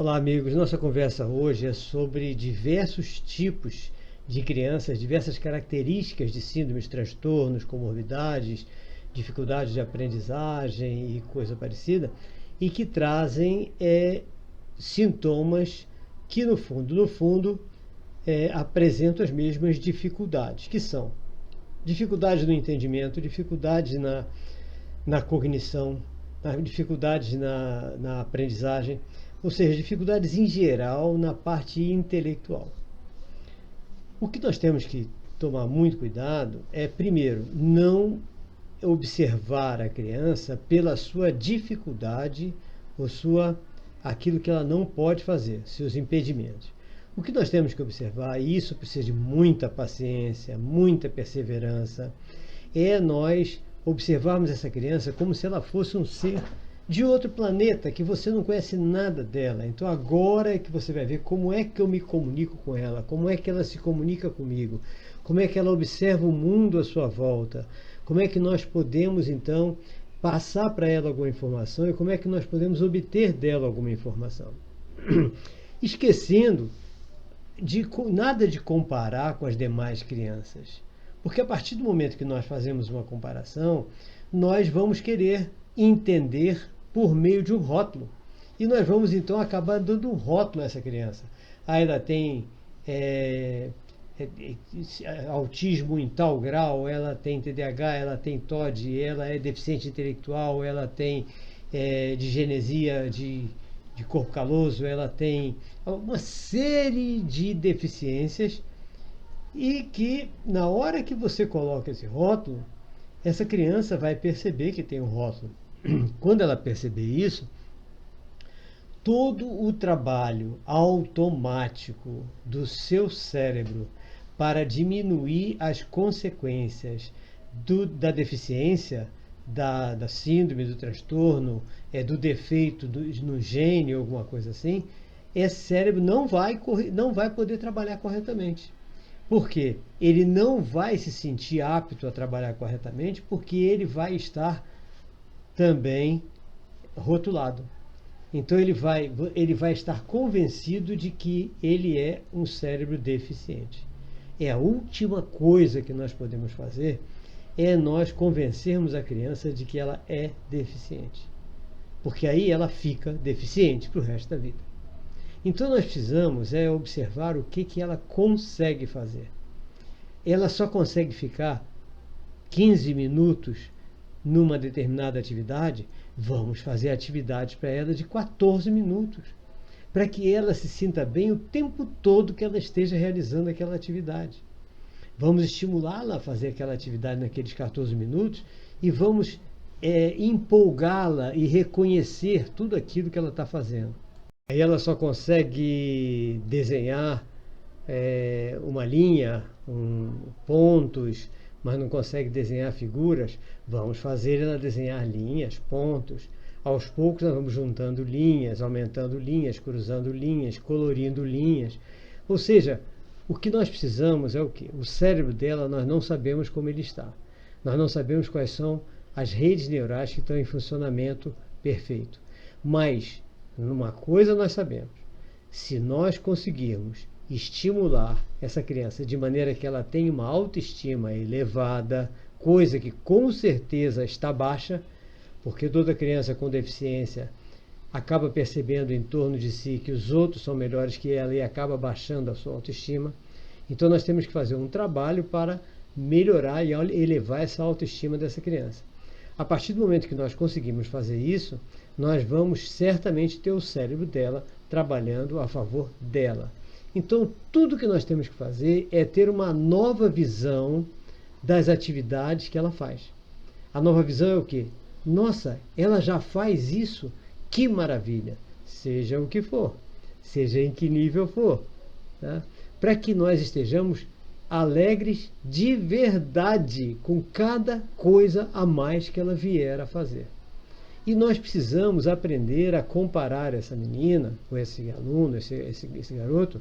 Olá, amigos. Nossa conversa hoje é sobre diversos tipos de crianças, diversas características de síndromes, transtornos, comorbidades, dificuldades de aprendizagem e coisa parecida, e que trazem sintomas que, no fundo, apresentam as mesmas dificuldades, que são dificuldades no entendimento, dificuldades na cognição, dificuldades na aprendizagem, ou seja, dificuldades em geral na parte intelectual. O que nós temos que tomar muito cuidado é, primeiro, não observar a criança pela sua dificuldade ou aquilo que ela não pode fazer, seus impedimentos. O que nós temos que observar, e isso precisa de muita paciência, muita perseverança, é nós observarmos essa criança como se ela fosse um ser de outro planeta, que você não conhece nada dela. Então agora é que você vai ver como é que eu me comunico com ela, como é que ela se comunica comigo, como é que ela observa o mundo à sua volta, como é que nós podemos então passar para ela alguma informação e como é que nós podemos obter dela alguma informação. Esquecendo nada de comparar com as demais crianças. Porque a partir do momento que nós fazemos uma comparação, nós vamos querer entender por meio de um rótulo. E nós vamos então acabar dando um rótulo a essa criança. Ela tem autismo em tal grau, ela tem TDAH, ela tem TOD, ela é deficiente intelectual, ela tem digenesia de corpo caloso, ela tem uma série de deficiências e que na hora que você coloca esse rótulo, essa criança vai perceber que tem um rótulo. Quando ela perceber isso, todo o trabalho automático do seu cérebro para diminuir as consequências da deficiência, da síndrome, do transtorno, do defeito no gene, alguma coisa assim, esse cérebro não vai poder trabalhar corretamente. Por quê? Ele não vai se sentir apto a trabalhar corretamente porque ele vai estar também rotulado. Então ele vai estar convencido de que ele é um cérebro deficiente. A última coisa que nós podemos fazer é nós convencermos a criança de que ela é deficiente. Porque aí ela fica deficiente para o resto da vida. Então nós precisamos observar o que ela consegue fazer. Ela só consegue ficar 15 minutos numa determinada atividade, vamos fazer atividades para ela de 14 minutos, para que ela se sinta bem o tempo todo que ela esteja realizando aquela atividade. Vamos estimulá-la a fazer aquela atividade naqueles 14 minutos e vamos empolgá-la e reconhecer tudo aquilo que ela está fazendo. Aí ela só consegue desenhar uma linha, pontos, mas não consegue desenhar figuras. Vamos fazer ela desenhar linhas, pontos. Aos poucos nós vamos juntando linhas, aumentando linhas, cruzando linhas, colorindo linhas. Ou seja, o que nós precisamos é o quê? O cérebro dela, nós não sabemos como ele está. Nós não sabemos quais são as redes neurais que estão em funcionamento perfeito. Mas uma coisa nós sabemos: se nós conseguirmos estimular essa criança de maneira que ela tenha uma autoestima elevada, coisa que com certeza está baixa, porque toda criança com deficiência acaba percebendo em torno de si que os outros são melhores que ela e acaba baixando a sua autoestima. Então nós temos que fazer um trabalho para melhorar e elevar essa autoestima dessa criança. A partir do momento que nós conseguimos fazer isso, nós vamos certamente ter o cérebro dela trabalhando a favor dela. Então, tudo que nós temos que fazer é ter uma nova visão das atividades que ela faz. A nova visão é o quê? Nossa, ela já faz isso? Que maravilha! Seja o que for, seja em que nível for, tá? Para que nós estejamos alegres de verdade com cada coisa a mais que ela vier a fazer. E nós precisamos aprender a comparar essa menina, com esse aluno, esse garoto,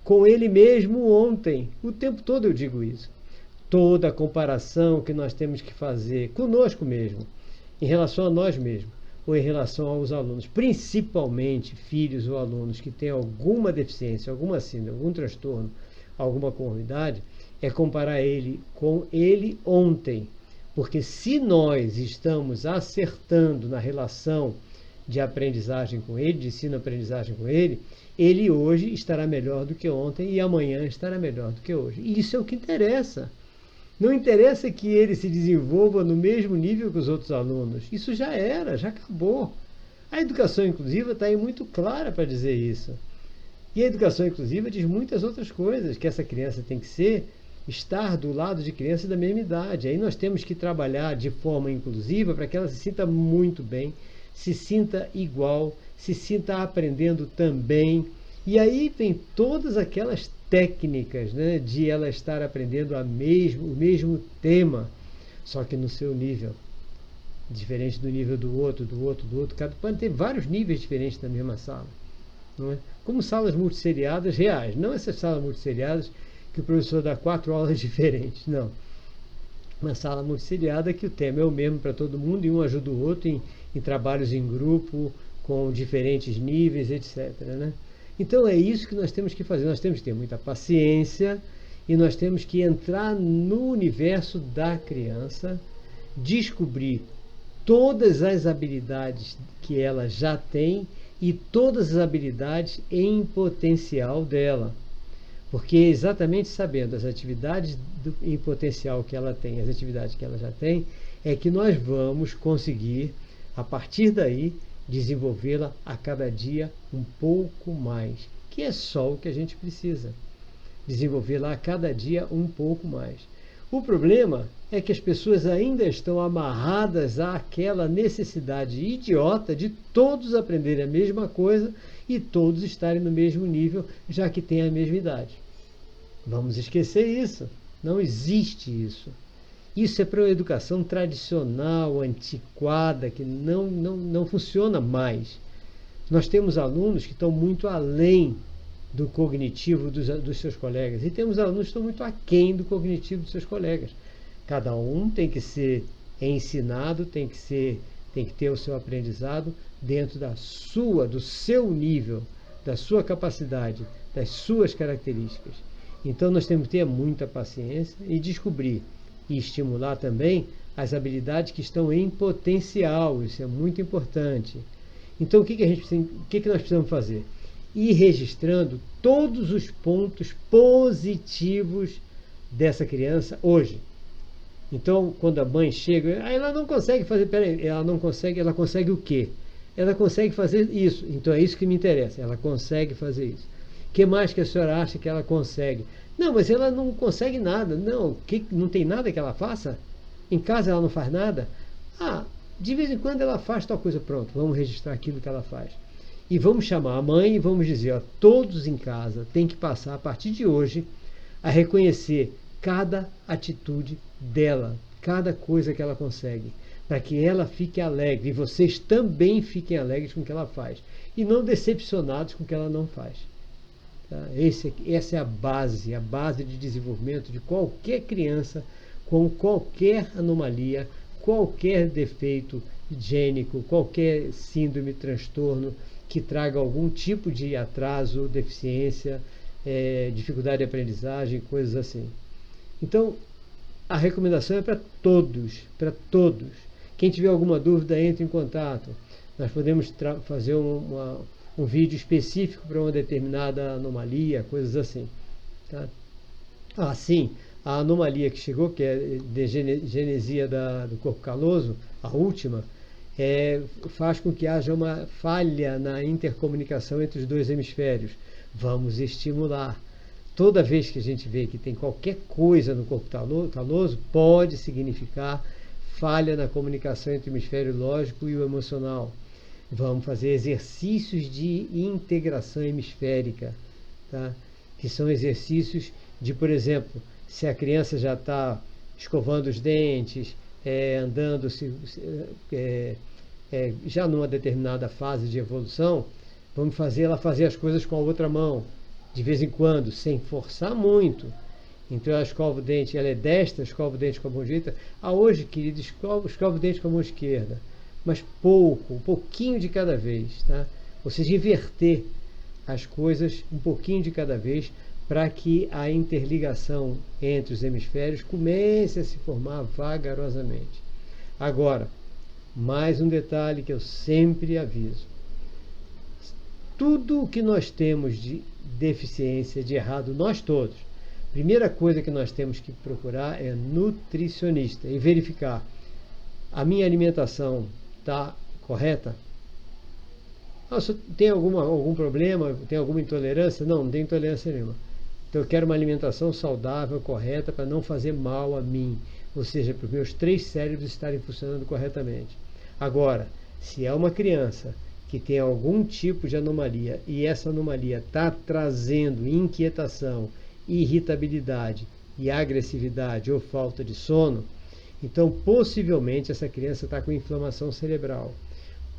com ele mesmo ontem. O tempo todo eu digo isso. Toda a comparação que nós temos que fazer conosco mesmo, em relação a nós mesmos, ou em relação aos alunos, principalmente filhos ou alunos que têm alguma deficiência, alguma síndrome, algum transtorno, alguma comorbidade, é comparar ele com ele ontem. Porque se nós estamos acertando na relação de aprendizagem com ele, de ensino-aprendizagem com ele, ele hoje estará melhor do que ontem e amanhã estará melhor do que hoje. E isso é o que interessa. Não interessa que ele se desenvolva no mesmo nível que os outros alunos. Isso já era, já acabou. A educação inclusiva está aí muito clara para dizer isso. E a educação inclusiva diz muitas outras coisas, que essa criança tem que estar do lado de crianças da mesma idade. Aí nós temos que trabalhar de forma inclusiva para que ela se sinta muito bem, se sinta igual, se sinta aprendendo também. E aí vem todas aquelas técnicas, né, de ela estar aprendendo o mesmo tema, só que no seu nível, diferente do nível do outro. Pode ter vários níveis diferentes na mesma sala. Não é? Como salas multisseriadas reais, não essas salas multisseriadas que o professor dá 4 aulas diferentes, não. Uma sala multisseriada que o tema é o mesmo para todo mundo e um ajuda o outro em trabalhos em grupo, com diferentes níveis, etc. Né? Então é isso que nós temos que fazer. Nós temos que ter muita paciência e nós temos que entrar no universo da criança, descobrir todas as habilidades que ela já tem e todas as habilidades em potencial dela. Porque exatamente sabendo as atividades em potencial que ela tem, as atividades que ela já tem, é que nós vamos conseguir, a partir daí, desenvolvê-la a cada dia um pouco mais, que é só o que a gente precisa. Desenvolvê-la a cada dia um pouco mais. O problema é que as pessoas ainda estão amarradas àquela necessidade idiota de todos aprenderem a mesma coisa e todos estarem no mesmo nível, já que têm a mesma idade. Vamos esquecer isso. Não existe isso. Isso é para uma educação tradicional, antiquada, que não funciona mais. Nós temos alunos que estão muito além do cognitivo dos seus colegas e temos alunos que estão muito aquém do cognitivo dos seus colegas. Cada um tem que ser ensinado, tem que ter o seu aprendizado dentro do seu nível, da sua capacidade, das suas características. Então nós temos que ter muita paciência e descobrir e estimular também as habilidades que estão em potencial. Isso é muito importante. Então o que nós precisamos fazer? Ir registrando todos os pontos positivos dessa criança hoje. Então, quando a mãe chega, ela não consegue fazer, ela consegue o quê? Ela consegue fazer isso. Então é isso que me interessa, ela consegue fazer isso. O que mais que a senhora acha que ela consegue? Não, mas ela não consegue nada. Não, não tem nada que ela faça? Em casa ela não faz nada? De vez em quando ela faz tal coisa. Pronto, vamos registrar aquilo que ela faz. E vamos chamar a mãe e vamos dizer, todos em casa têm que passar, a partir de hoje, a reconhecer cada atitude dela, cada coisa que ela consegue, para que ela fique alegre e vocês também fiquem alegres com o que ela faz e não decepcionados com o que ela não faz. Tá? Essa é a base de desenvolvimento de qualquer criança com qualquer anomalia, qualquer defeito gênico, qualquer síndrome, transtorno que traga algum tipo de atraso, deficiência, dificuldade de aprendizagem, coisas assim. Então, a recomendação é para todos, para todos. Quem tiver alguma dúvida, entre em contato. Nós podemos fazer um vídeo específico para uma determinada anomalia, coisas assim. Tá? Sim, a anomalia que chegou, que é degenesia do corpo caloso, a última, faz com que haja uma falha na intercomunicação entre os dois hemisférios. Vamos estimular. Toda vez que a gente vê que tem qualquer coisa no corpo caloso, pode significar falha na comunicação entre o hemisfério lógico e o emocional. Vamos fazer exercícios de integração hemisférica, tá? Que são exercícios de, por exemplo, se a criança já está escovando os dentes, andando, já numa determinada fase de evolução, vamos fazer ela fazer as coisas com a outra mão, de vez em quando, sem forçar muito. Então ela escova o dente, ela é destra, escova o dente com a mão direita. Hoje, querido, escova o dente com a mão esquerda. mas pouco, um pouquinho de cada vez, tá? Ou seja, inverter as coisas um pouquinho de cada vez para que a interligação entre os hemisférios comece a se formar vagarosamente. Agora, mais um detalhe que eu sempre aviso. Tudo o que nós temos de deficiência, de errado, nós todos, primeira coisa que nós temos que procurar é nutricionista e verificar: a minha alimentação está correta? Tem algum problema? Tem alguma intolerância? Não tem intolerância nenhuma. Então eu quero uma alimentação saudável, correta, para não fazer mal a mim, ou seja, para os meus 3 cérebros estarem funcionando corretamente. Agora, se é uma criança que tem algum tipo de anomalia e essa anomalia está trazendo inquietação, irritabilidade e agressividade ou falta de sono, então possivelmente essa criança está com inflamação cerebral.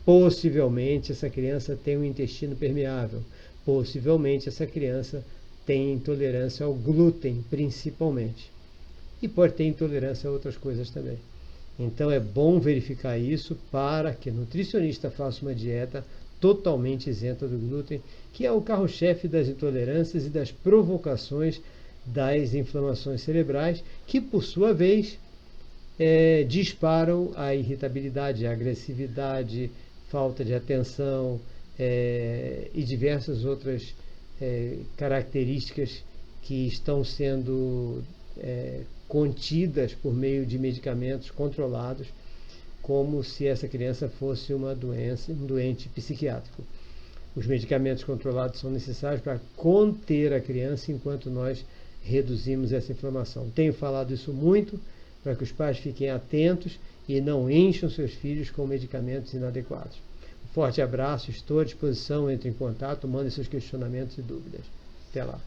Possivelmente essa criança tem um intestino permeável. Possivelmente essa criança tem intolerância ao glúten, principalmente. E pode ter intolerância a outras coisas também. Então é bom verificar isso para que o nutricionista faça uma dieta totalmente isenta do glúten, que é o carro-chefe das intolerâncias e das provocações das inflamações cerebrais, que por sua vez disparam a irritabilidade, a agressividade, falta de atenção e diversas outras características que estão sendo contidas por meio de medicamentos controlados, como se essa criança fosse um doente psiquiátrico. Os medicamentos controlados são necessários para conter a criança enquanto nós reduzimos essa inflamação. Tenho falado isso muito para que os pais fiquem atentos e não encham seus filhos com medicamentos inadequados. Um forte abraço, estou à disposição, entre em contato, mandem seus questionamentos e dúvidas. Até lá.